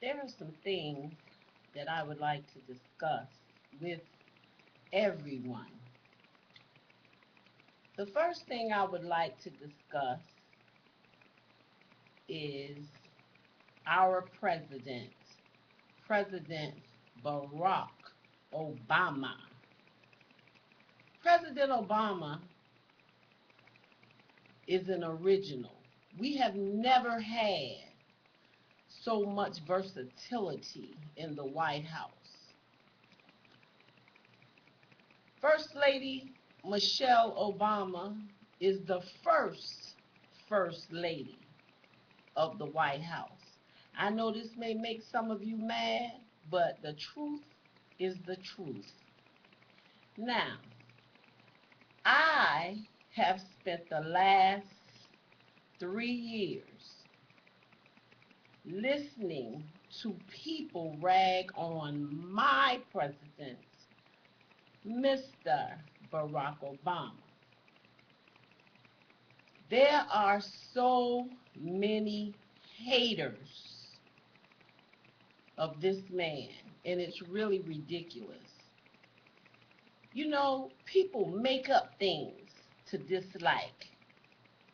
There are some things that I would like to discuss with everyone. The first thing I would like to discuss is our president, President Barack Obama. President Obama is an original. We have never had so much versatility in the White House. First Lady Michelle Obama is the First Lady of the White House. I know this may make some of you mad, but the truth is the truth. Now, I have spent the last 3 years listening to people rag on my president, Mr. Barack Obama. There are so many haters of this man, and it's really ridiculous. You know, people make up things to dislike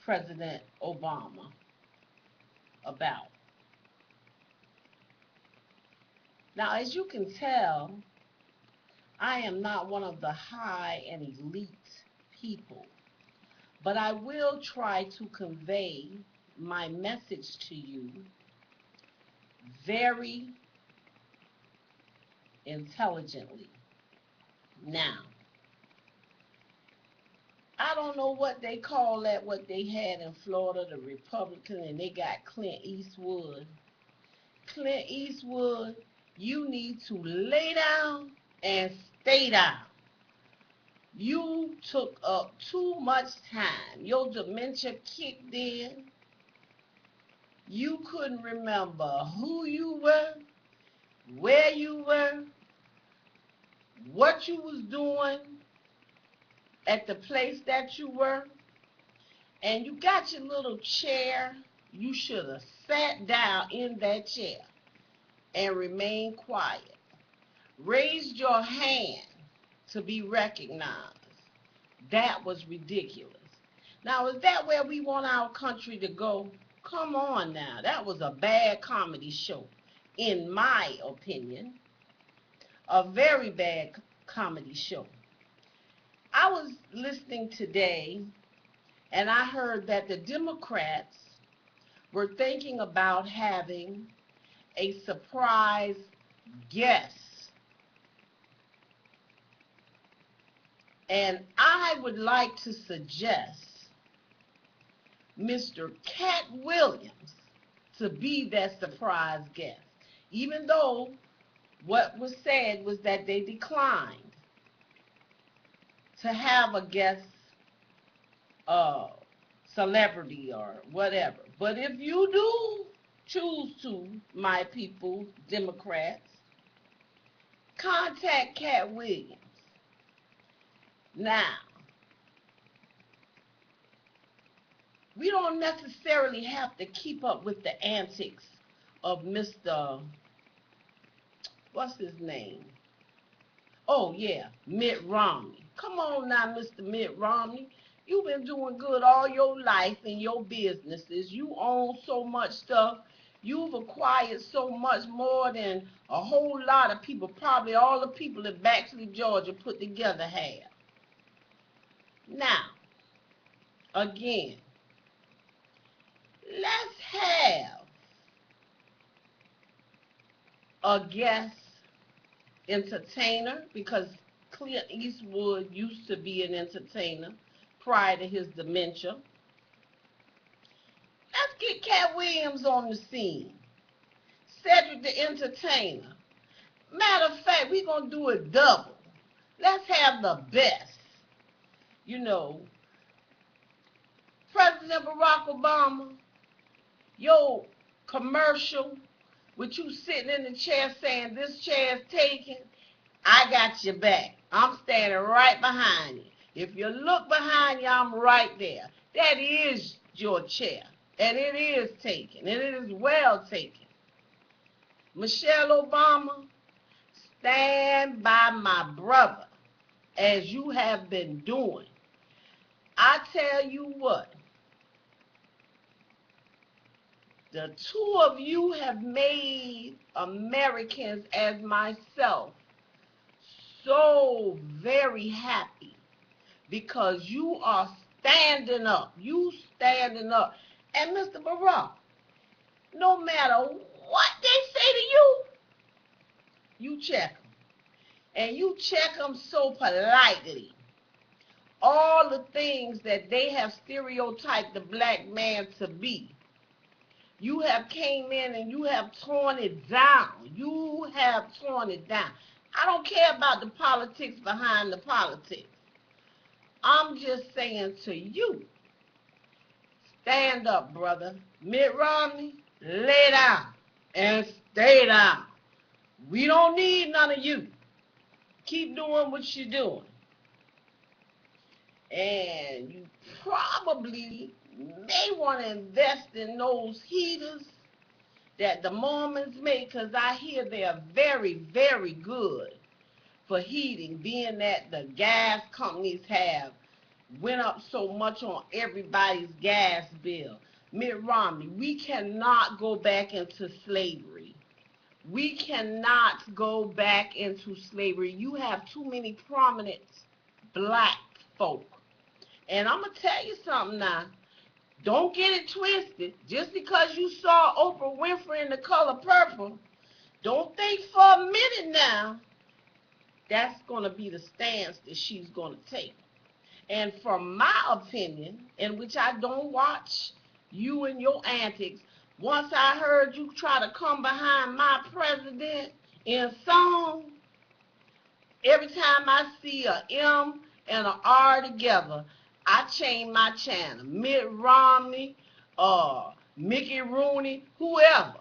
President Obama about. Now, as you can tell, I am not one of the high and elite people, but I will try to convey my message to you very intelligently. Now, I don't know what they call that, what they had in Florida, the Republican, and they got Clint Eastwood. Clint Eastwood, you need to lay down and stay down. You took up too much time. Your dementia kicked in. You couldn't remember who you were, where you were, what you was doing at the place that you were, and you got your little chair. You should have sat down in that chair and remained quiet. Raised your hand to be recognized. That was ridiculous. Now, is that where we want our country to go? Come on now. That was a bad comedy show, in my opinion. A very bad comedy show. I was listening today, and I heard that the Democrats were thinking about having a surprise guest. And I would like to suggest Mr. Cat Williams to be that surprise guest, even though what was said was that they declined to have a guest uh, celebrity or whatever. But if you do choose to, my people, Democrats, contact Cat Williams. Now, we don't necessarily have to keep up with the antics of Mr. What's his name? Oh, yeah, Mitt Romney. Come on now, Mr. Mitt Romney. You've been doing good all your life in your businesses. You own so much stuff. You've acquired so much more than a whole lot of people, probably all the people in Baxley, Georgia put together have. Now, again, let's have a guest entertainer, because Clint Eastwood used to be an entertainer prior to his dementia. Let's get Cat Williams on the scene. Cedric the Entertainer. Matter of fact, we're going to do it double. Let's have the best. You know, President Barack Obama, your commercial with you sitting in the chair saying this chair is taken, I got your back. I'm standing right behind you. If you look behind you, I'm right there. That is your chair. And it is taken. And it is well taken. Michelle Obama, stand by my brother as you have been doing. I tell you what, the two of you have made Americans as myself so very happy because you are standing up. You standing up. And Mr. Barack, no matter what they say to you, you check them. And you check them so politely. All the things that they have stereotyped the black man to be, you have came in and you have torn it down. You have torn it down. I don't care about the politics behind the politics. I'm just saying to you, stand up, brother. Mitt Romney, lay down and stay down. We don't need none of you. Keep doing what you're doing. And you probably may want to invest in those heaters that the Mormons make, because I hear they are very, very good for heating, being that the gas companies have went up so much on everybody's gas bill. Mitt Romney, we cannot go back into slavery. We cannot go back into slavery. You have too many prominent black folk. And I'm going to tell you something now. Don't get it twisted. Just because you saw Oprah Winfrey in The Color Purple, don't think for a minute now that's going to be the stance that she's going to take. And from my opinion, in which I don't watch you and your antics, once I heard you try to come behind my president in song, every time I see a M and a R together, I change my channel. Mitt Romney, Mickey Rooney, whoever.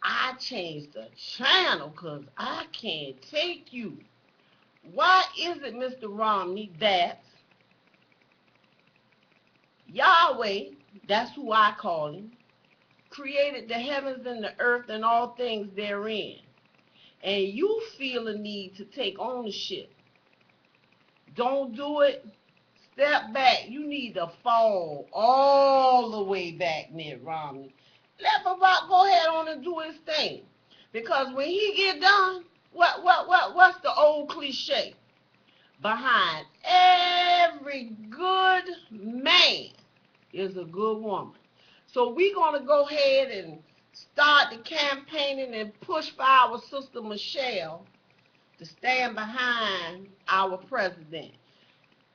I changed the channel because I can't take you. Why is it, Mr. Romney, that Yahweh, that's who I call him, created the heavens and the earth and all things therein, and you feel a need to take ownership? Don't do it. Step back. You need to fall all the way back, Mitt Romney. Let Barack go ahead on and do his thing. Because when he get done, what's the old cliche? Behind every good man is a good woman. So we're going to go ahead and start the campaigning and push for our sister Michelle to stand behind our president.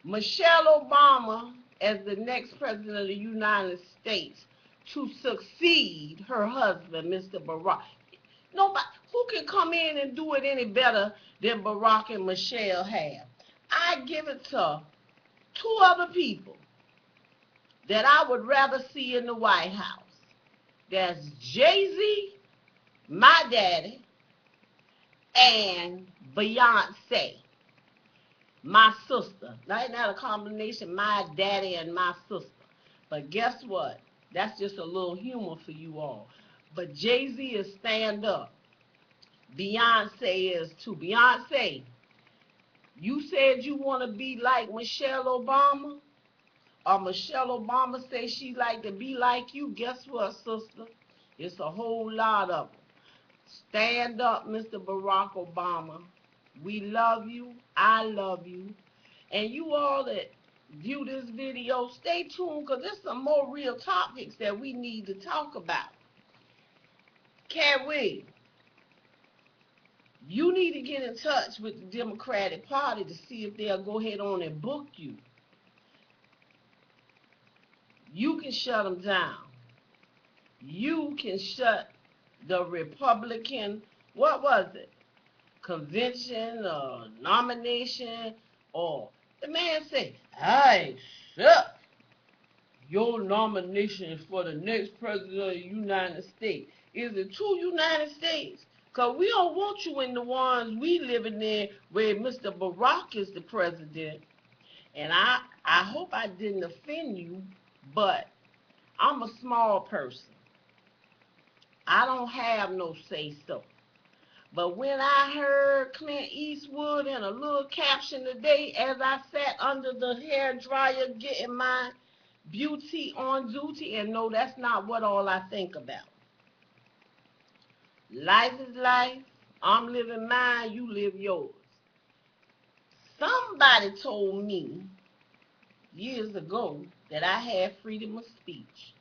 Michelle Obama as the next president of the United States to succeed her husband, Mr. Barack. Nobody who can come in and do it any better than Barack and Michelle have. I give it to two other people that I would rather see in the White House. That's Jay-Z, my daddy, and Beyonce, my sister. Now, isn't that a combination? My daddy and my sister. But guess what? That's just a little humor for you all. But Jay-Z is stand up. Beyonce is too. Beyonce, you said you want to be like Michelle Obama, or Michelle Obama say she like to be like you. Guess what, sister? It's a whole lot of them. Stand up, Mr. Barack Obama. We love you. I love you. And you all that view this video, stay tuned because there's some more real topics that we need to talk about. Cat Williams, you need to get in touch with the Democratic Party to see if they'll go ahead on and book you. You can shut them down. You can shut the Republican, what was it, convention or nomination, or the man said, I accept your nomination for the next president of the United States. Is it two United States? Because we don't want you in the ones we living in where Mr. Barack is the president. And I hope I didn't offend you, but I'm a small person. I don't have no say-so. But when I heard Clint Eastwood in a little caption today as I sat under the hair dryer getting my beauty on duty, and no, that's not what all I think about. Life is life. I'm living mine, you live yours. Somebody told me years ago that I had freedom of speech.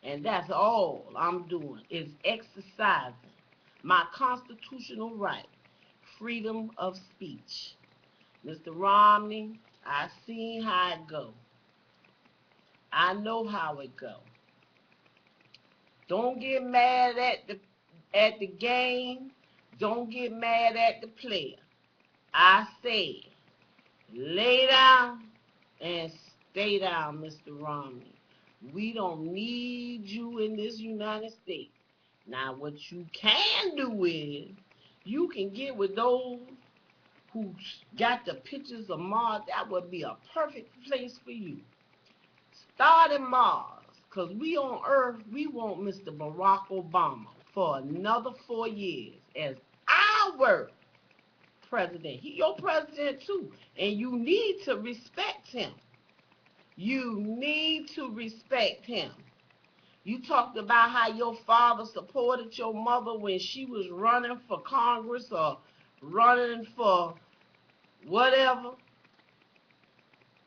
And that's all I'm doing is exercising my constitutional right, freedom of speech. Mr. Romney, I seen how it go. I know how it go. Don't get mad at the game. Don't get mad at the player. I said, lay down and stay down, Mr. Romney. We don't need you in this United States. Now, what you can do is you can get with those who got the pictures of Mars. That would be a perfect place for you. Start in Mars, because we on Earth, we want Mr. Barack Obama for another 4 years as our president. He your president too, and you need to respect him. You need to respect him. You talked about how your father supported your mother when she was running for Congress or running for whatever.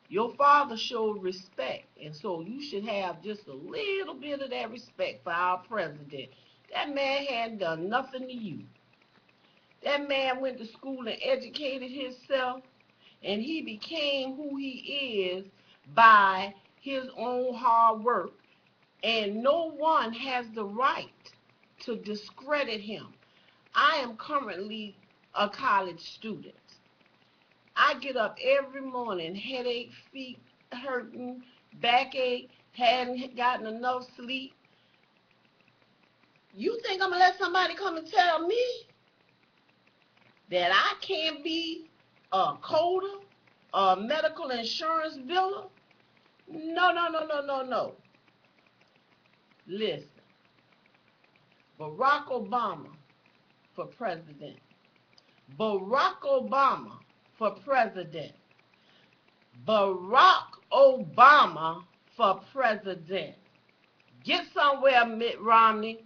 Your father showed respect, and so you should have just a little bit of that respect for our president. That man hadn't done nothing to you. That man went to school and educated himself, and he became who he is by his own hard work. And no one has the right to discredit him. I am currently a college student. I get up every morning, headache, feet hurting, backache, hadn't gotten enough sleep. You think I'm going to let somebody come and tell me that I can't be a coder, a medical insurance biller? No, no, no, no, no, no. Listen, Barack Obama for president. Barack Obama for president. Barack Obama for president. Get somewhere, Mitt Romney.